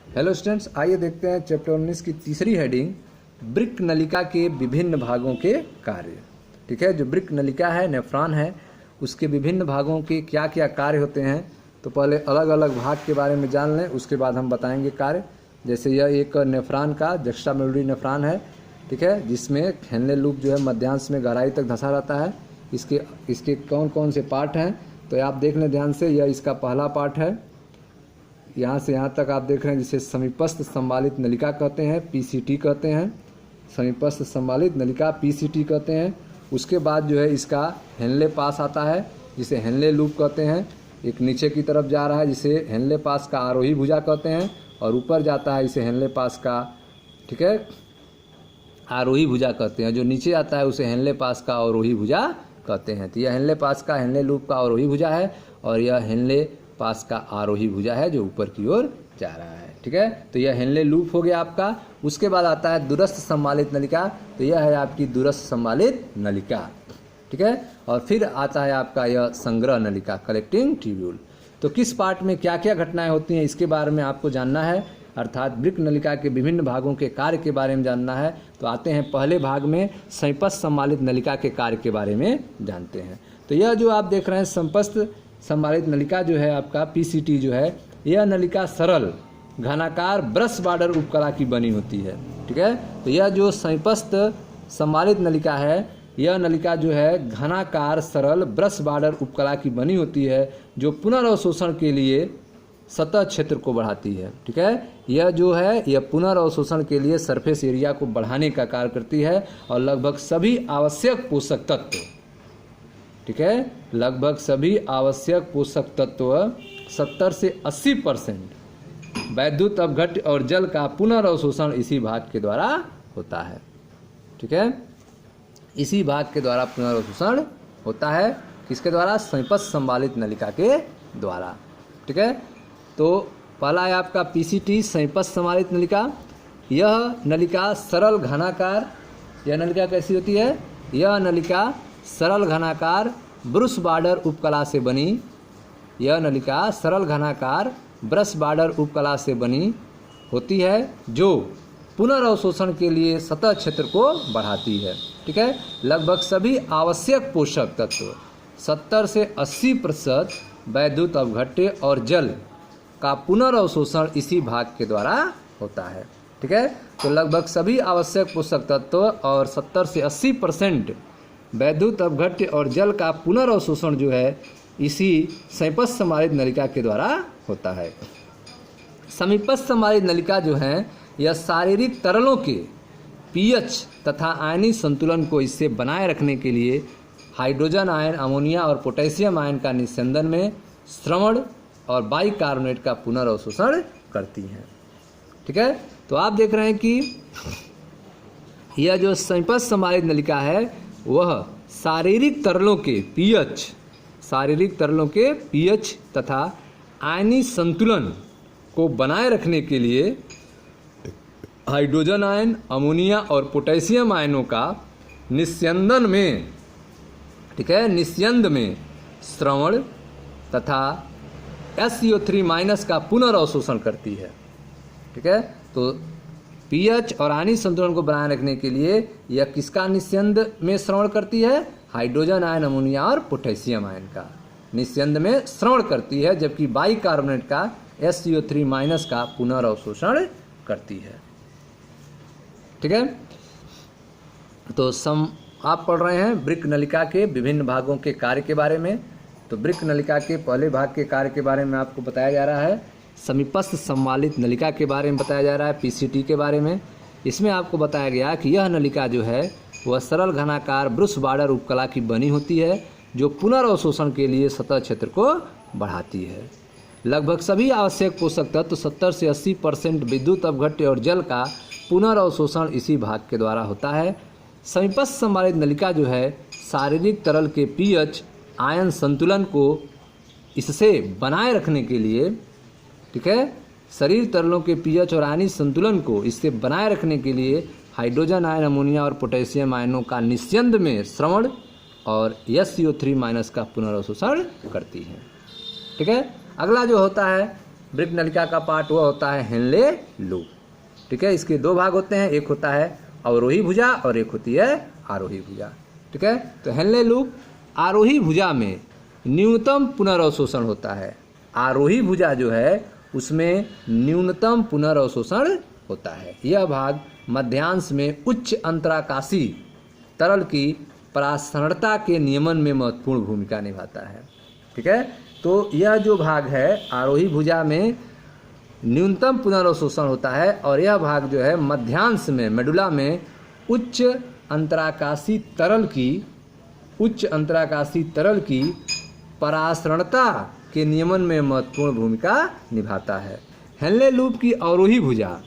Hello students, आइए देखते हैं चैप्टर 19 की तीसरी हेडिंग वृक्क नलिका के विभिन्न भागों के कार्य। ठीक है, जो वृक्क नलिका है, नेफ्रॉन है, उसके विभिन्न भागों के क्या क्या कार्य होते हैं। तो पहले अलग अलग भाग के बारे में जान लें, उसके बाद हम बताएंगे कार्य। जैसे यह एक नेफ्रॉन का जुक्स्टामेडुलरी नेफ्रॉन है, ठीक है, जिसमें हेनले लूप जो है मध्यांश में गहराई तक धंसा रहता है। इसके कौन कौन से पार्ट हैं तो आप देख लें ध्यान से। यह इसका पहला पार्ट है, यहाँ से यहाँ तक आप देख रहे हैं, जिसे समीपस्थ संवालित नलिका कहते हैं, पीसीटी कहते हैं। समीपस्थ संवालित नलिका पीसीटी कहते हैं। उसके बाद जो है इसका हेनले पास आता है, जिसे हेनले लूप कहते हैं। एक नीचे की तरफ जा रहा है, जिसे हेनले पास का आरोही भुजा कहते हैं, और ऊपर जाता है इसे हेनले पास का, ठीक है, आरोही भुजा कहते हैं। जो नीचे आता है उसे हेनले पास का अवरोही भुजा कहते हैं। तो यह हेनले पास का, हेनले लूप का अवरोही भुजा है, और यह हेनले पास का आरोही भुजा है जो ऊपर की ओर जा रहा है। ठीक है, तो यह हेनले लूप हो गया आपका। उसके बाद आता है दूरस्थ संवालित नलिका, तो यह है आपकी दूरस्थ संवालित नलिका। ठीक है, और फिर आता है आपका यह संग्रह नलिका, कलेक्टिंग ट्यूब्यूल। तो किस पार्ट में क्या क्या घटनाएं होती हैं इसके बारे में आपको जानना है, अर्थात वृक्क नलिका के विभिन्न भागों के कार्य के बारे में जानना है। तो आते हैं पहले भाग में, समीपस्थ संवालित नलिका के कार्य के बारे में जानते हैं। तो यह जो आप देख रहे हैं समीपस्थ संवालित नलिका जो है आपका पीसीटी जो है, यह नलिका सरल घनाकार ब्रश बॉर्डर उपकला की बनी होती है। ठीक है, तो यह जो समीपस्थ संवालित नलिका है, यह नलिका जो है घनाकार सरल ब्रश बॉर्डर उपकला की बनी होती है, जो पुनर्अवशोषण के लिए सतह क्षेत्र को बढ़ाती है। ठीक है, यह जो है यह पुनर्अवशोषण के लिए सरफेस एरिया को बढ़ाने का कार्य करती है, और लगभग सभी आवश्यक पोषक तत्व, ठीक है, लगभग सभी आवश्यक पोषक तत्व 70 से 80% वैद्युत अपघट्य और जल का पुनर्अवशोषण इसी भाग के द्वारा होता है। ठीक है, इसी भाग के द्वारा पुनर्अवशोषण होता है। किसके द्वारा? समीपस्थ संवालित नलिका के द्वारा। ठीक है, तो पहला है आपका पीसीटी, समीपस्थ संवालित नलिका। यह नलिका सरल घनाकार, यह नलिका कैसी होती है? यह नलिका सरल घनाकार ब्रश बॉर्डर उपकला से बनी, यह नलिका सरल घनाकार ब्रश बॉर्डर उपकला से बनी होती है, जो पुनर्अवशोषण के लिए सतह क्षेत्र को बढ़ाती है। ठीक है, लगभग सभी आवश्यक पोषक तत्व 70 से 80% वैद्युत अपघट्य और जल का पुनर्अवशोषण इसी भाग के द्वारा होता है। ठीक है, तो लगभग सभी आवश्यक पोषक तत्व और 70 से 80% वैद्युत अपघट्य और जल का पुनर्अवशोषण जो है इसी समीपस्थ संवालित नलिका के द्वारा होता है। समीपस्थ संवालित नलिका जो है यह शारीरिक तरलों के पीएच तथा आयनीय संतुलन को इससे बनाए रखने के लिए हाइड्रोजन आयन, अमोनिया और पोटेशियम आयन का निस्यंदन में श्रवण और बाइकार्बोनेट का पुनर्अवशोषण करती हैं। ठीक है, तो आप देख रहे हैं कि यह जो समीपस्थ संवालित नलिका है वह शारीरिक तरलों के पीएच तथा आयनीय संतुलन को बनाए रखने के लिए हाइड्रोजन आयन, अमोनिया और पोटेशियम आयनों का निस्यंदन में, ठीक है, निस्यंद में श्रवण तथा SCO3- का पुनर्अवशोषण करती है। ठीक है, तो पीएच और आयनीय संतुलन को बनाए रखने के लिए यह किसका निस्यंद में श्रवण करती है? हाइड्रोजन आयन, अमोनिया और पोटेशियम आयन का निस्यंद में श्रवण करती है, जबकि बाइकार्बोनेट का SCO3- का पुनर्अवशोषण करती है। ठीक है, तो आप पढ़ रहे हैं वृक्क नलिका के विभिन्न भागों के कार्य के बारे में। तो वृक्क नलिका के पहले भाग के कार्य के बारे में आपको बताया जा रहा है, समीपस्थ संवालित नलिका के बारे में बताया जा रहा है, पीसीटी के बारे में। इसमें आपको बताया गया कि यह नलिका जो है वह सरल घनाकार ब्रश बॉर्डर उपकला की बनी होती है, जो पुनर्अवशोषण के लिए सतह क्षेत्र को बढ़ाती है। लगभग सभी आवश्यक पोषक तत्व 70 से 80% विद्युत अपघट्य और जल का पुनर्अवशोषण इसी भाग के द्वारा होता है। समीपस्थ संवालित नलिका जो है शारीरिक तरल के पीएच आयन संतुलन को इससे बनाए रखने के लिए, ठीक है, शरीर तरलों के पीएच और आयनीय संतुलन को इससे बनाए रखने के लिए हाइड्रोजन आयन, अमोनिया और पोटेशियम आयनों का निस्यंद में श्रवण और SCO3- का पुनर्अवशोषण करती है। ठीक है, अगला जो होता है ब्रिक नलिका का पार्ट वह होता है हेनले लूप। ठीक है, इसके दो भाग होते हैं, एक होता है अवरोही भुजा और एक होती है आरोही भुजा। ठीक है, तो हेनले लूप आरोही भुजा में न्यूनतम पुनर्अवशोषण होता है। आरोही भुजा जो है उसमें न्यूनतम पुनर्अवशोषण होता है। यह भाग मध्यांश में उच्च अंतराकाशी तरल की प्रासरणता के नियमन में महत्वपूर्ण भूमिका निभाता है। ठीक है, तो यह जो भाग है आरोही भुजा में न्यूनतम पुनर्अवशोषण होता है और यह भाग जो है मध्यांश में मेडुला में उच्च अंतराकाशी तरल की परासरणता के नियमन में महत्वपूर्ण भूमिका निभाता है। हेनले लूप की अवरोही भुजा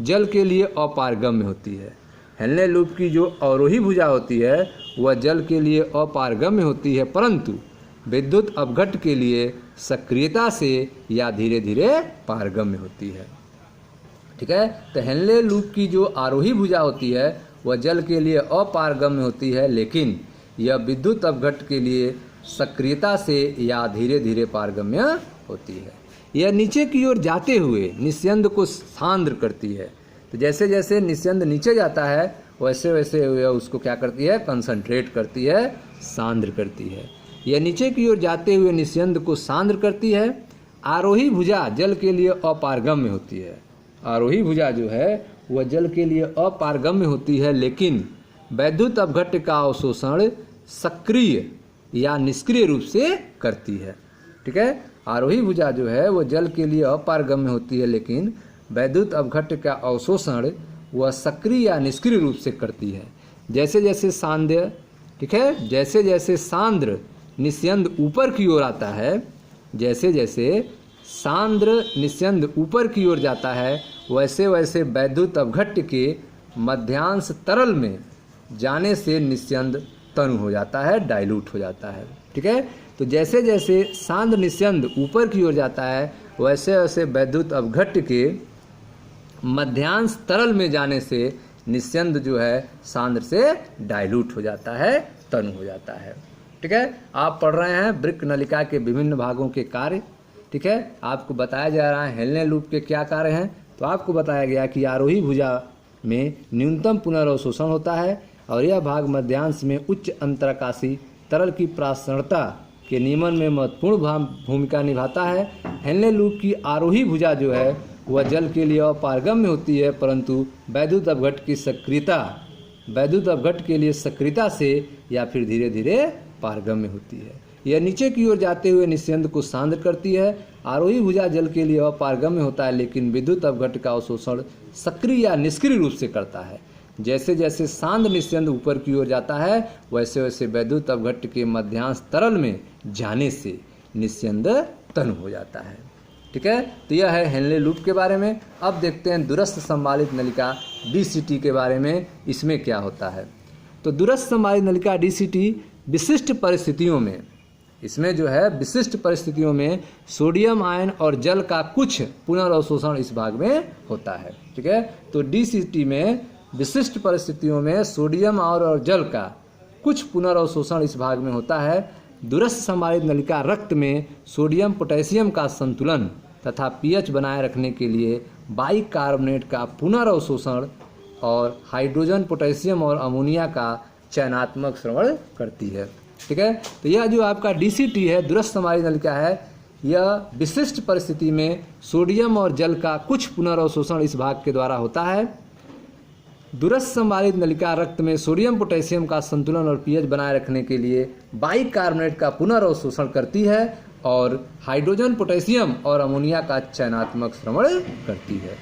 जल के लिए अपारगम्य होती है। हेनले लूप की जो अवरोही भुजा होती है वह जल के लिए अपारगम्य होती है, परंतु विद्युत अपघट्ट के लिए सक्रियता से या धीरे धीरे पारगम्य होती है। ठीक है, तो हेनले लूप की जो आरोही भुजा होती है वह जल के लिए अपारगम्य होती है, लेकिन यह विद्युत अपघट्ट के लिए सक्रियता से या धीरे धीरे पारगम्य होती है। यह नीचे की ओर जाते हुए निस्यंद को सांद्र करती है। तो जैसे जैसे निस्यंद नीचे जाता है वैसे वैसे यह उसको क्या करती है, कंसंट्रेट करती है, सांद्र करती है। यह नीचे की ओर जाते हुए निस्यंद को सांद्र करती है। आरोही भुजा जल के लिए अपारगम्य होती है। आरोही भुजा जो है वह जल के लिए अपारगम्य होती है, लेकिन वैद्युत अपघट्ट का अवशोषण सक्रिय या निष्क्रिय रूप से करती है। ठीक है, आरोही भुजा जो है वह जल के लिए अपारगम्य होती है, लेकिन वैद्युत अपघट्ट का अवशोषण वह सक्रिय या निष्क्रिय रूप से करती है। जैसे जैसे सांद्र, ठीक है, जैसे जैसे सांद्र निस्यंद ऊपर की ओर आता है, जैसे जैसे सांद्र निस्यंद ऊपर की ओर जाता है वैसे वैसे वैद्युत अपघट्ट के मध्यांश तरल में जाने से निस्यंद तनु हो जाता है, डाइल्यूट हो जाता है। ठीक है, तो जैसे जैसे सांद्र निस्यंद ऊपर की ओर जाता है वैसे वैसे वैद्युत अपघट्ट के मध्यांश तरल में जाने से निस्यंद जो है सांद्र से डाइल्यूट हो जाता है, तनु हो जाता है। ठीक है, आप पढ़ रहे हैं ब्रिक नलिका के विभिन्न भागों के कार्य। ठीक है, आपको बताया जा रहा है हेनले लूप के क्या कार्य हैं। तो आपको बताया गया कि आरोही भुजा में न्यूनतम पुनर्अवशोषण होता है और यह भाग मध्यांश में उच्च अंतराकाशी तरल की प्रासरणता के नियमन में महत्वपूर्ण भूमिका निभाता है। हेनले लूप की आरोही भुजा जो है वह जल के लिए अपारगम्य होती है, परंतु वैद्युत अपघट्ट के लिए सक्रियता से या फिर धीरे धीरे पारगम्य होती है। यह नीचे की ओर जाते हुए निस्यंद को सांद्र करती है। आरोही भुजा जल के लिए अपारगम्य होता है, लेकिन विद्युत अपघट्ट का अवशोषण सक्रिय या निष्क्रिय रूप से करता है। जैसे जैसे सांद्र निस्यंद ऊपर की ओर जाता है वैसे वैसे वैद्युत अपघट्ट के मध्यांश तरल में जाने से निस्यंद तनु हो जाता है। ठीक है, तो यह है हेनले लूप के बारे में। अब देखते हैं दूरस्थ संवालित नलिका DCT के बारे में, इसमें क्या होता है। तो दूरस्थ संवालित नलिका DCT विशिष्ट परिस्थितियों में, इसमें जो है विशिष्ट परिस्थितियों में सोडियम आयन और जल का कुछ पुनर्अवशोषण इस भाग में होता है। ठीक है, तो DCT में विशिष्ट परिस्थितियों में सोडियम और जल का कुछ पुनर्अवशोषण इस भाग में होता है। दूरस्थ संवालित नलिका रक्त में सोडियम पोटेशियम का संतुलन तथा pH बनाए रखने के लिए बाइकार्बोनेट का पुनर्अवशोषण और हाइड्रोजन, पोटेशियम और अमोनिया का चयनात्मक श्रवण करती है। ठीक है, तो यह जो आपका DCT है, दूरस्थ संवालित नलिका है, यह विशिष्ट परिस्थिति में सोडियम और जल का कुछ पुनर्अवशोषण इस भाग के द्वारा होता है। दूरस्थ संवालित नलिका रक्त में सोडियम पोटेशियम का संतुलन और pH बनाए रखने के लिए बाइकार्बोनेट का पुनर्अवशोषण करती है और हाइड्रोजन, पोटेशियम और अमोनिया का चयनात्मक श्रवण करती है।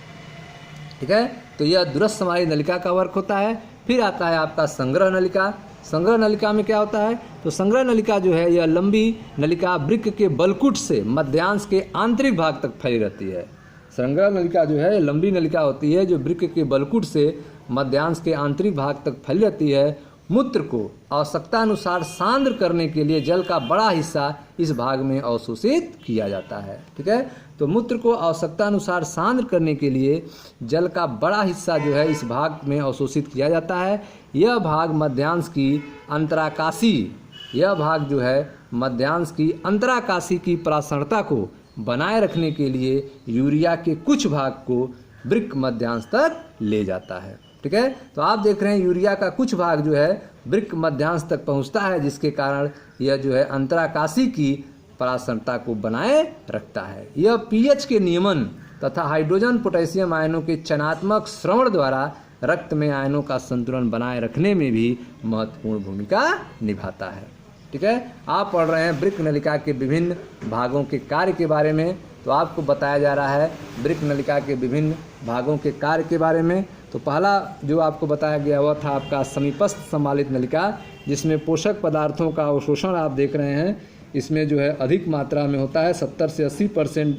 ठीक है, तो यह दूरस्थ संवालित नलिका का वर्क होता है। फिर आता है आपका संग्रह नलिका। संग्रह नलिका में क्या होता है, तो संग्रह नलिका जो है यह लंबी नलिका वृक्क के बलकुट से मध्यांश के आंतरिक भाग तक फैली रहती है। संग्रह नलिका जो है लंबी नलिका होती है जो वृक्क के बलकुट से मध्यांश के आंतरिक भाग तक फैली रहती है। मूत्र को आवश्यकतानुसार सांद्र करने के लिए जल का बड़ा हिस्सा इस भाग में अवशोषित किया जाता है। ठीक है, तो मूत्र को आवश्यकतानुसार सांद्र करने के लिए जल का बड़ा हिस्सा जो है इस भाग में अवशोषित किया जाता है। यह भाग मध्यांश की अंतराकाशी, यह भाग जो है मध्यांश की अंतराकाशी की प्रासरणता को बनाए रखने के लिए यूरिया के कुछ भाग को वृक्क मध्यांश तक ले जाता है। ठीक है, तो आप देख रहे हैं यूरिया का कुछ भाग जो है वृक्क मध्यांश तक पहुंचता है, जिसके कारण यह जो है अंतराकाशी की परासरता को बनाए रखता है। यह पीएच के नियमन तथा हाइड्रोजन पोटेशियम आयनों के चयनात्मक श्रवण द्वारा रक्त में आयनों का संतुलन बनाए रखने में भी महत्वपूर्ण भूमिका निभाता है। ठीक है, आप पढ़ रहे हैं वृक्क नलिका के विभिन्न भागों के कार्य के बारे में, तो आपको बताया जा रहा है वृक्क नलिका के विभिन्न भागों के कार्य के बारे में। तो पहला जो आपको बताया गया वह था आपका समीपस्थ संवालित नलिका, जिसमें पोषक पदार्थों का अवशोषण आप देख रहे हैं, इसमें जो है अधिक मात्रा में होता है। 70 से 80%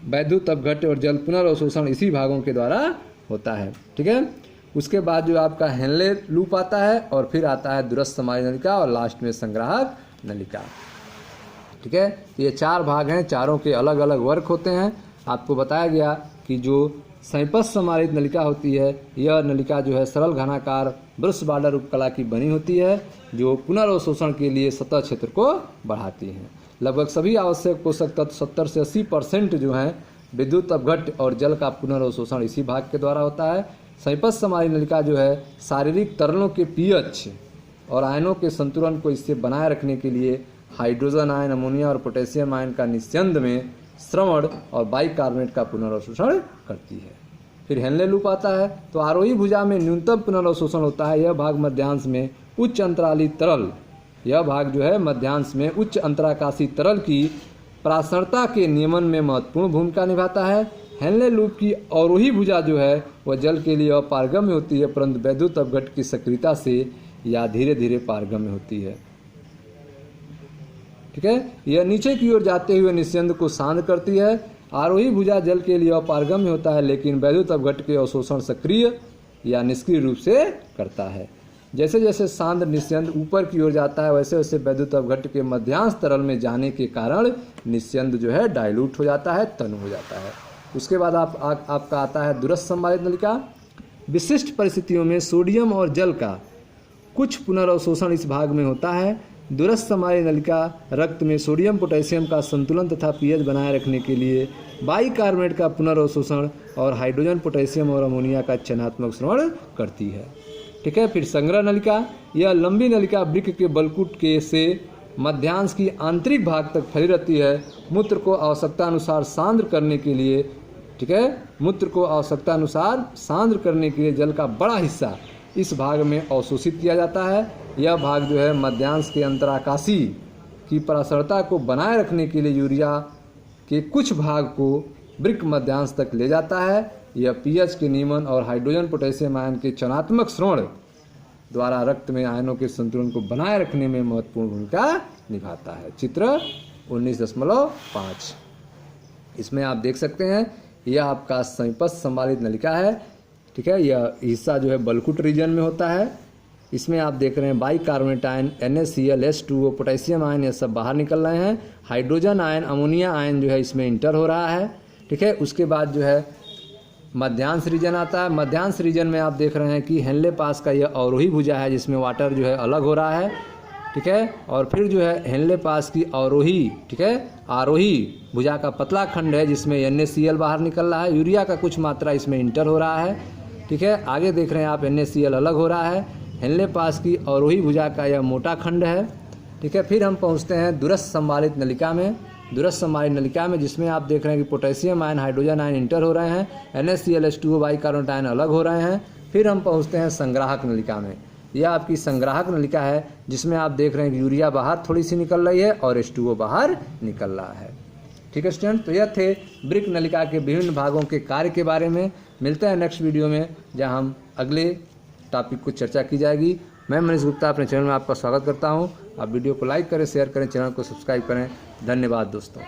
वैद्युत अपघट्य और जल पुनर्अवशोषण इसी भागों के द्वारा होता है। ठीक है, उसके बाद जो आपका हेनले लूप आता है और फिर आता है दूरस्थ संवालित नलिका और लास्ट में संग्राहक नलिका। ठीक है, ये 4 भाग हैं, चारों के अलग अलग वर्क होते हैं। आपको बताया गया कि जो समीपस्थ संवालित नलिका होती है, यह नलिका जो है सरल घनाकार ब्रश बॉर्डर उपकला की बनी होती है, जो पुनर्अवशोषण के लिए सतह क्षेत्र को बढ़ाती है। लगभग सभी आवश्यक पोषक तत्व 70 से 80% जो हैं विद्युत अपघट्य और जल का पुनर्अवशोषण इसी भाग के द्वारा होता है। समीपस्थ संवालित नलिका जो है शारीरिक तरलों के पीएच और आयनों के संतुलन को इससे बनाए रखने के लिए हाइड्रोजन आयन, अमोनिया और पोटेशियम आयन का निस्यंद में श्रवण और बाइकार्बोनेट का पुनर्अवशोषण करती है। फिर हेनले लूप आता है, तो आरोही भुजा में न्यूनतम पुनर्अवशोषण होता है। यह भाग मध्यांश में उच्च अंतराली तरल, यह भाग जो है मध्यांश में उच्च अंतराकाशी तरल की परासरता के नियमन में महत्वपूर्ण भूमिका निभाता है। हेनले लूप की अवरोही भुजा जो है वह जल के लिए अपारगम्य होती है, परंतु वैद्युत अपघट्य की सक्रियता से या धीरे धीरे पारगम्य होती है। ठीक है, यह नीचे की ओर जाते हुए निस्यंद को सांद्र करती है। आरोही भुजा जल के लिए अपारगम्य होता है, लेकिन वैद्युत अपघट्य के अवशोषण सक्रिय या निष्क्रिय रूप से करता है। जैसे जैसे सांद्र निस्यंद ऊपर की ओर जाता है, वैसे वैसे वैद्युत अपघट्य के मध्यांश तरल में जाने के कारण निस्यंद जो है डाइल्यूट हो जाता है, तनु हो जाता है। उसके बाद आपका आता है दूरस्थ संवालित नलिका। विशिष्ट परिस्थितियों में सोडियम और जल का कुछ पुनर्अवशोषण इस भाग में होता है। दूरस्थ संवालित नलिका रक्त में सोडियम पोटेशियम का संतुलन तथा पीएच बनाए रखने के लिए बाइकार्बोनेट का पुनर्अवशोषण और हाइड्रोजन, पोटेशियम और अमोनिया का चयनात्मक श्रवण करती है। ठीक है, फिर संग्रह नलिका, यह लंबी नलिका वृक्क के बलकुट के से मध्यांश की आंतरिक भाग तक फैली रहती है। मूत्र को आवश्यकता अनुसार सांद्र करने के लिए, ठीक है, मूत्र को आवश्यकता अनुसार सांद्र करने के लिए जल का बड़ा हिस्सा इस भाग में अवशोषित किया जाता है। यह भाग जो है मध्यांश के अंतराकाशी की परासरता को बनाए रखने के लिए यूरिया के कुछ भाग को वृक्क मध्यांश तक ले जाता है। यह पीएच के नियमन और हाइड्रोजन पोटेशियम आयन के चयनात्मक श्रवण द्वारा रक्त में आयनों के संतुलन को बनाए रखने में महत्वपूर्ण भूमिका निभाता है। चित्र 19.5 इसमें आप देख सकते हैं, यह आपका समीपस्थ संवालित नलिका है। ठीक है, यह हिस्सा जो है बलकुट रीजन में होता है। इसमें आप देख रहे हैं bicarbonate ion, NaCl, H2O, potassium ion, ये सब बाहर निकल रहे हैं। हाइड्रोजन आयन, अमोनिया आयन जो है इसमें इंटर हो रहा है। ठीक है, उसके बाद जो है मध्यांश रीजन आता है। मध्यांश रीजन में आप देख रहे हैं कि हेनले पास का यह अवरोही भुजा है, जिसमें वाटर जो है अलग हो रहा है। ठीक है, और फिर जो है हेनले पास की अवरोही, ठीक है, आरोही भुजा का पतला खंड है, जिसमें NaCl बाहर निकल रहा है। यूरिया का कुछ मात्रा इसमें इंटर हो रहा है। ठीक है, आगे देख रहे हैं आप NaCl अलग हो रहा है। हेनले पास की अवरोही भुजा का यह मोटा खंड है। ठीक है, फिर हम पहुंचते हैं दूरस्थ संवालित नलिका में। दूरस्थ संवालित नलिका में जिसमें आप देख रहे हैं कि potassium ion, hydrogen ion inter हो रहे हैं, NaCl, H2O, बाइकार्बोनेट आयन अलग हो रहे हैं। फिर हम पहुंचते हैं संग्राहक नलिका में। यह आपकी संग्राहक नलिका है, जिसमें आप देख रहे हैं कि यूरिया बाहर थोड़ी सी निकल रही है और H2O बाहर निकल रहा है। ठीक है स्टूडेंट, तो यह थे वृक्क नलिका के विभिन्न भागों के कार्य के बारे में। मिलते हैं नेक्स्ट वीडियो में, जहां हम अगले टॉपिक को चर्चा की जाएगी। मैं मनीष गुप्ता अपने चैनल में आपका स्वागत करता हूं। आप वीडियो को लाइक करें, शेयर करें, चैनल को सब्सक्राइब करें। धन्यवाद दोस्तों।